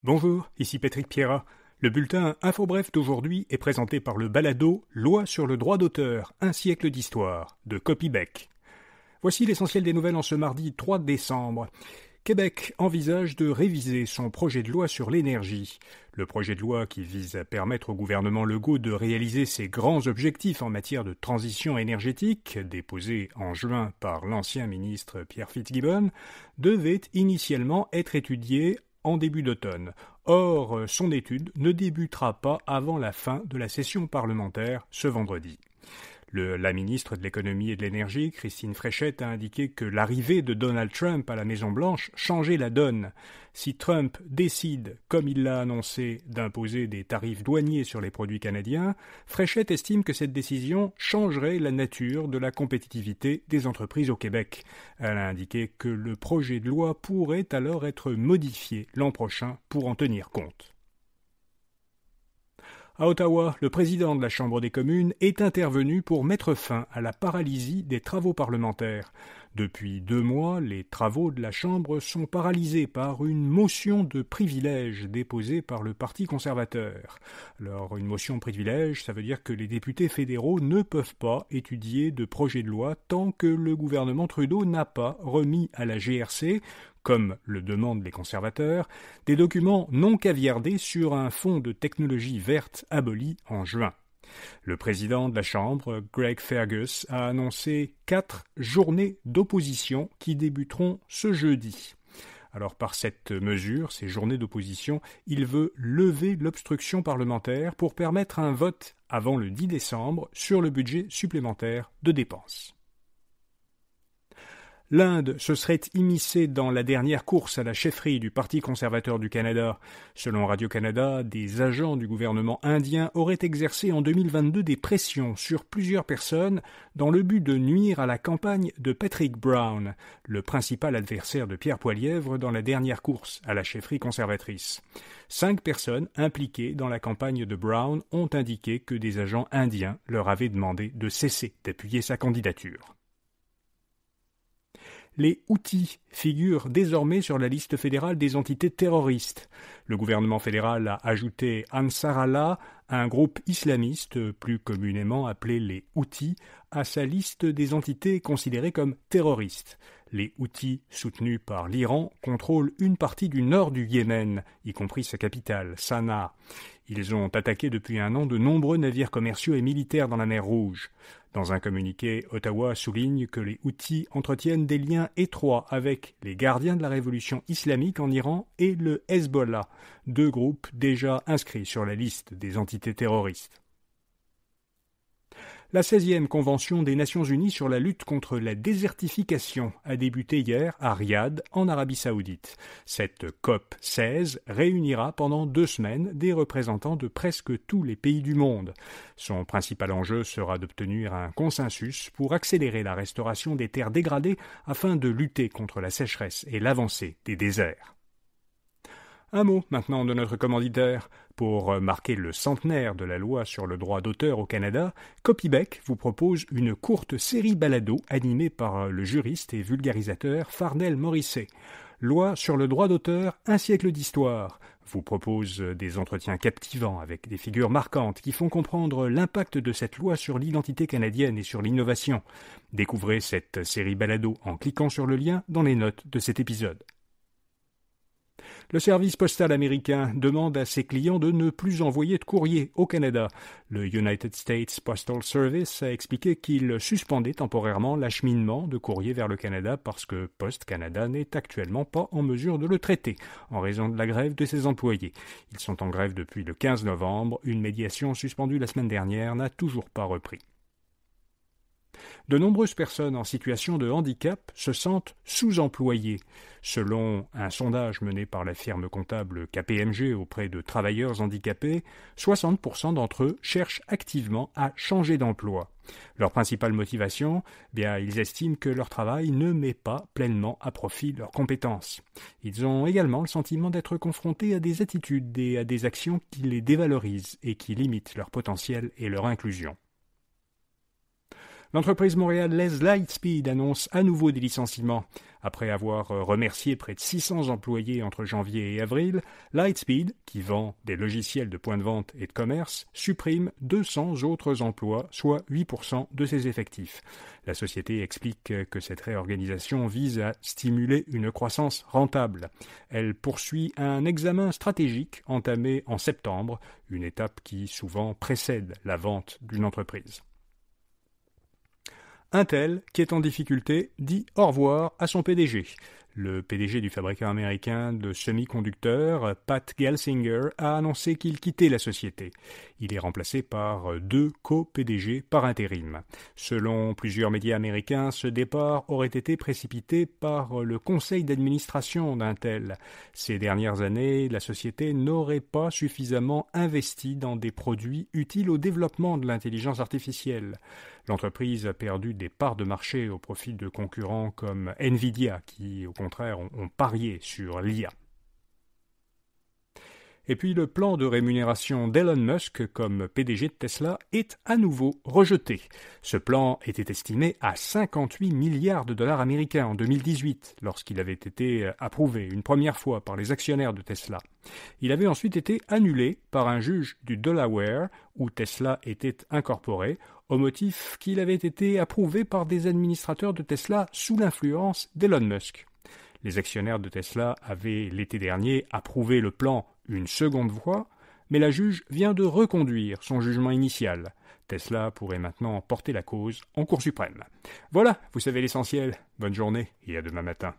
Bonjour, ici Patrick Pierrat. Le bulletin InfoBref d'aujourd'hui est présenté par le balado Loi sur le droit d'auteur, un siècle d'histoire, de Copybec. Voici l'essentiel des nouvelles en ce mardi 3 décembre. Québec envisage de réviser son projet de loi sur l'énergie. Le projet de loi qui vise à permettre au gouvernement Legault de réaliser ses grands objectifs en matière de transition énergétique, déposé en juin par l'ancien ministre Pierre Fitzgibbon, devait initialement être étudié en début d'automne. Or, son étude ne débutera pas avant la fin de la session parlementaire ce vendredi. La ministre de l'Économie et de l'Énergie, Christine Fréchette, a indiqué que l'arrivée de Donald Trump à la Maison-Blanche changeait la donne. Si Trump décide, comme il l'a annoncé, d'imposer des tarifs douaniers sur les produits canadiens, Fréchette estime que cette décision changerait la nature de la compétitivité des entreprises au Québec. Elle a indiqué que le projet de loi pourrait alors être modifié l'an prochain pour en tenir compte. À Ottawa, le président de la Chambre des communes est intervenu pour mettre fin à la paralysie des travaux parlementaires. Depuis 2 mois, les travaux de la Chambre sont paralysés par une motion de privilège déposée par le Parti conservateur. Alors, une motion de privilège, ça veut dire que les députés fédéraux ne peuvent pas étudier de projet de loi tant que le gouvernement Trudeau n'a pas remis à la GRC, comme le demandent les conservateurs, des documents non caviardés sur un fonds de technologie verte aboli en juin. Le président de la Chambre, Greg Fergus, a annoncé 4 journées d'opposition qui débuteront ce jeudi. Alors par cette mesure, ces journées d'opposition, il veut lever l'obstruction parlementaire pour permettre un vote avant le 10 décembre sur le budget supplémentaire de dépenses. L'Inde se serait immiscée dans la dernière course à la chefferie du Parti conservateur du Canada. Selon Radio-Canada, des agents du gouvernement indien auraient exercé en 2022 des pressions sur plusieurs personnes dans le but de nuire à la campagne de Patrick Brown, le principal adversaire de Pierre Poilievre dans la dernière course à la chefferie conservatrice. 5 personnes impliquées dans la campagne de Brown ont indiqué que des agents indiens leur avaient demandé de cesser d'appuyer sa candidature. Les Houthis figurent désormais sur la liste fédérale des entités terroristes. Le gouvernement fédéral a ajouté Ansar Allah, un groupe islamiste plus communément appelé les Houthis, à sa liste des entités considérées comme terroristes. Les Houthis, soutenus par l'Iran, contrôlent une partie du nord du Yémen, y compris sa capitale, Sanaa. Ils ont attaqué depuis un an de nombreux navires commerciaux et militaires dans la mer Rouge. Dans un communiqué, Ottawa souligne que les Houthis entretiennent des liens étroits avec les gardiens de la révolution islamique en Iran et le Hezbollah, 2 groupes déjà inscrits sur la liste des entités terroristes. La 16e Convention des Nations Unies sur la lutte contre la désertification a débuté hier à Riyad, en Arabie Saoudite. Cette COP 16 réunira pendant 2 semaines des représentants de presque tous les pays du monde. Son principal enjeu sera d'obtenir un consensus pour accélérer la restauration des terres dégradées afin de lutter contre la sécheresse et l'avancée des déserts. Un mot maintenant de notre commanditaire. Pour marquer le centenaire de la loi sur le droit d'auteur au Canada, Copybec vous propose une courte série balado animée par le juriste et vulgarisateur Farnell Morisset. Loi sur le droit d'auteur, un siècle d'histoire vous propose des entretiens captivants avec des figures marquantes qui font comprendre l'impact de cette loi sur l'identité canadienne et sur l'innovation. Découvrez cette série balado en cliquant sur le lien dans les notes de cet épisode. Le service postal américain demande à ses clients de ne plus envoyer de courrier au Canada. Le United States Postal Service a expliqué qu'il suspendait temporairement l'acheminement de courrier vers le Canada parce que Post Canada n'est actuellement pas en mesure de le traiter en raison de la grève de ses employés. Ils sont en grève depuis le 15 novembre. Une médiation suspendue la semaine dernière n'a toujours pas repris. De nombreuses personnes en situation de handicap se sentent sous-employées. Selon un sondage mené par la firme comptable KPMG auprès de travailleurs handicapés, 60% d'entre eux cherchent activement à changer d'emploi. Leur principale motivation, ils estiment que leur travail ne met pas pleinement à profit leurs compétences. Ils ont également le sentiment d'être confrontés à des attitudes et à des actions qui les dévalorisent et qui limitent leur potentiel et leur inclusion. L'entreprise montréalaise Lightspeed annonce à nouveau des licenciements. Après avoir remercié près de 600 employés entre janvier et avril, Lightspeed, qui vend des logiciels de point de vente et de commerce, supprime 200 autres emplois, soit 8% de ses effectifs. La société explique que cette réorganisation vise à stimuler une croissance rentable. Elle poursuit un examen stratégique entamé en septembre, une étape qui souvent précède la vente d'une entreprise. Intel, qui est en difficulté, dit au revoir à son PDG. Le PDG du fabricant américain de semi-conducteurs, Pat Gelsinger, a annoncé qu'il quittait la société. Il est remplacé par 2 co-PDG par intérim. Selon plusieurs médias américains, ce départ aurait été précipité par le conseil d'administration d'Intel. Ces dernières années, la société n'aurait pas suffisamment investi dans des produits utiles au développement de l'intelligence artificielle. L'entreprise a perdu des parts de marché au profit de concurrents comme Nvidia, qui, au contraire, ont parié sur l'IA. Et puis le plan de rémunération d'Elon Musk comme PDG de Tesla est à nouveau rejeté. Ce plan était estimé à 58 milliards de dollars américains en 2018, lorsqu'il avait été approuvé une première fois par les actionnaires de Tesla. Il avait ensuite été annulé par un juge du Delaware, où Tesla était incorporé, au motif qu'il avait été approuvé par des administrateurs de Tesla sous l'influence d'Elon Musk. Les actionnaires de Tesla avaient l'été dernier approuvé le plan une seconde fois, mais la juge vient de reconduire son jugement initial. Tesla pourrait maintenant porter la cause en Cour suprême. Voilà, vous savez l'essentiel. Bonne journée et à demain matin.